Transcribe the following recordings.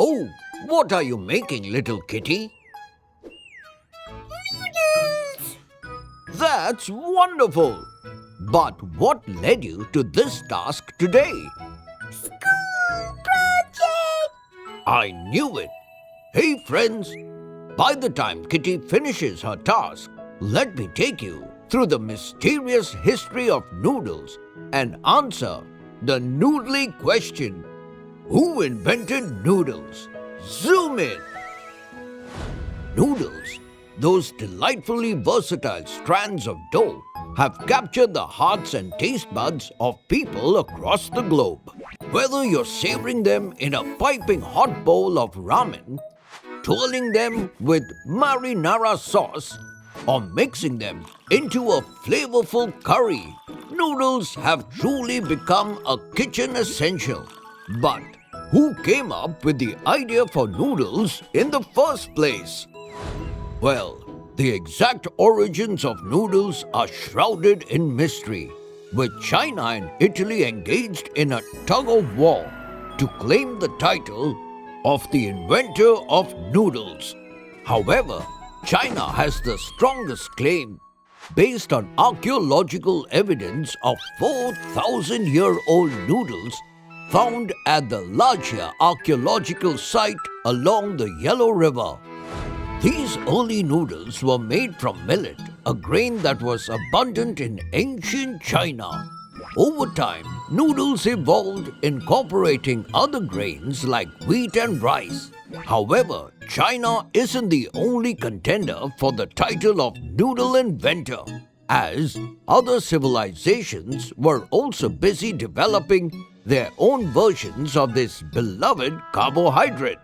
Oh, what are you making, little kitty? Noodles! That's wonderful! But what led you to this task today? School project! I knew it! Hey friends, by the time Kitty finishes her task, let me take you through the mysterious history of noodles and answer the noodly question: who invented noodles? Zoom in! Noodles, those delightfully versatile strands of dough, have captured the hearts and taste buds of people across the globe. Whether you're savoring them in a piping hot bowl of ramen, twirling them with marinara sauce, or mixing them into a flavorful curry, noodles have truly become a kitchen essential. But who came up with the idea for noodles in the first place? Well, the exact origins of noodles are shrouded in mystery, with China and Italy engaged in a tug-of-war to claim the title of the inventor of noodles. However, China has the strongest claim based on archaeological evidence of 4,000-year-old noodles found at the Lajia archaeological site along the Yellow River. These early noodles were made from millet, a grain that was abundant in ancient China. Over time, noodles evolved, incorporating other grains like wheat and rice. However, China isn't the only contender for the title of noodle inventor, as other civilizations were also busy developing their own versions of this beloved carbohydrate.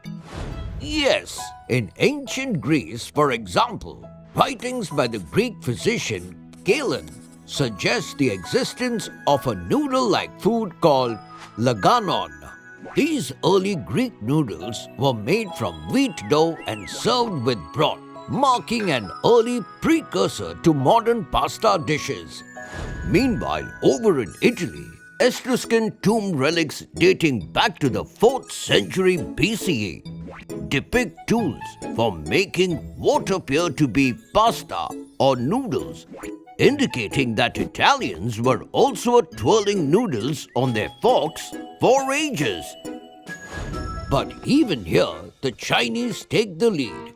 Yes, in ancient Greece, for example, writings by the Greek physician Galen suggest the existence of a noodle-like food called laganon. These early Greek noodles were made from wheat dough and served with broth, marking an early precursor to modern pasta dishes. Meanwhile, over in Italy, Etruscan tomb relics dating back to the 4th century BCE depict tools for making what appear to be pasta or noodles, indicating that Italians were also twirling noodles on their forks for ages. But even here, the Chinese take the lead,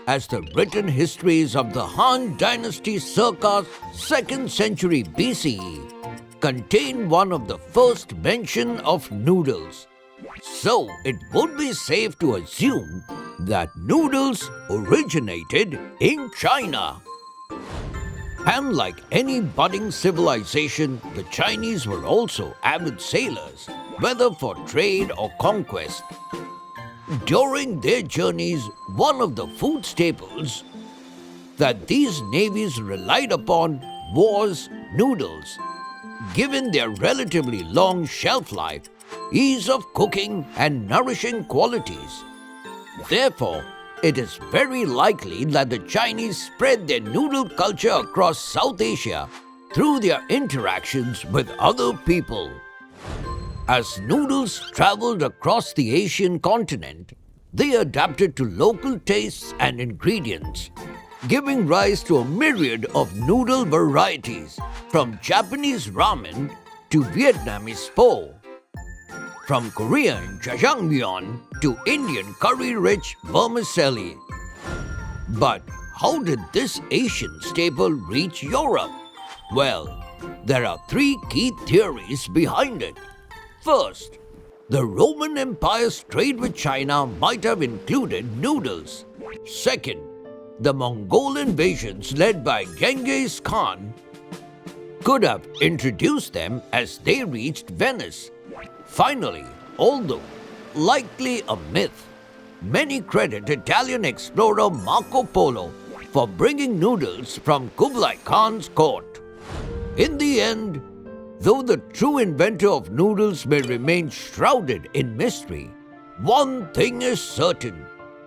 as the written histories of the Han Dynasty circa 2nd century BCE contain one of the first mention of noodles. So it would be safe to assume that noodles originated in China. And like any budding civilization, the Chinese were also avid sailors, whether for trade or conquest. During their journeys, one of the food staples that these navies relied upon was noodles. Given their relatively long shelf life, ease of cooking, and nourishing qualities. Therefore, it is very likely that the Chinese spread their noodle culture across South Asia through their interactions with other people. As noodles traveled across the Asian continent, they adapted to local tastes and ingredients, giving rise to a myriad of noodle varieties, from Japanese ramen to Vietnamese pho, from Korean jjajangmyeon to Indian curry-rich vermicelli. But how did this Asian staple reach Europe? Well, there are 3 key theories behind it. First, the Roman Empire's trade with China might have included noodles. Second, the Mongol invasions led by Genghis Khan could have introduced them as they reached Venice. Finally, although likely a myth, many credit Italian explorer Marco Polo for bringing noodles from Kublai Khan's court. In the end, though the true inventor of noodles may remain shrouded in mystery, one thing is certain: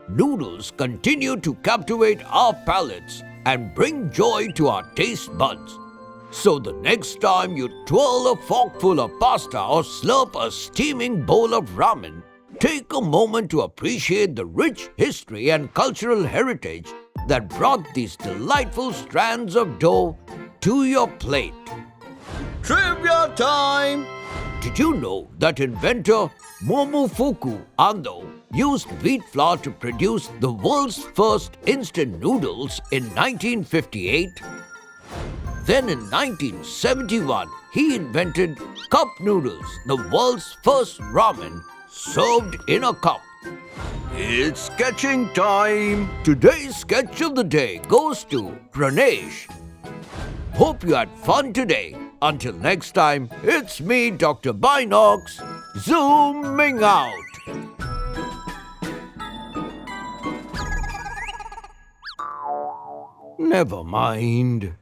noodles continue to captivate our palates and bring joy to our taste buds. So the next time you twirl a forkful of pasta or slurp a steaming bowl of ramen, Take a moment to appreciate the rich history and cultural heritage that brought these delightful strands of dough to your plate. Trivia time! Did you know that inventor Momofuku Ando used wheat flour to produce the world's first instant noodles in 1958? Then in 1971, he invented cup noodles, the world's first ramen served in a cup. It's sketching time! Today's sketch of the day goes to Pranesh. Hope you had fun today. Until next time, it's me, Dr. Binocs, zooming out. Never mind.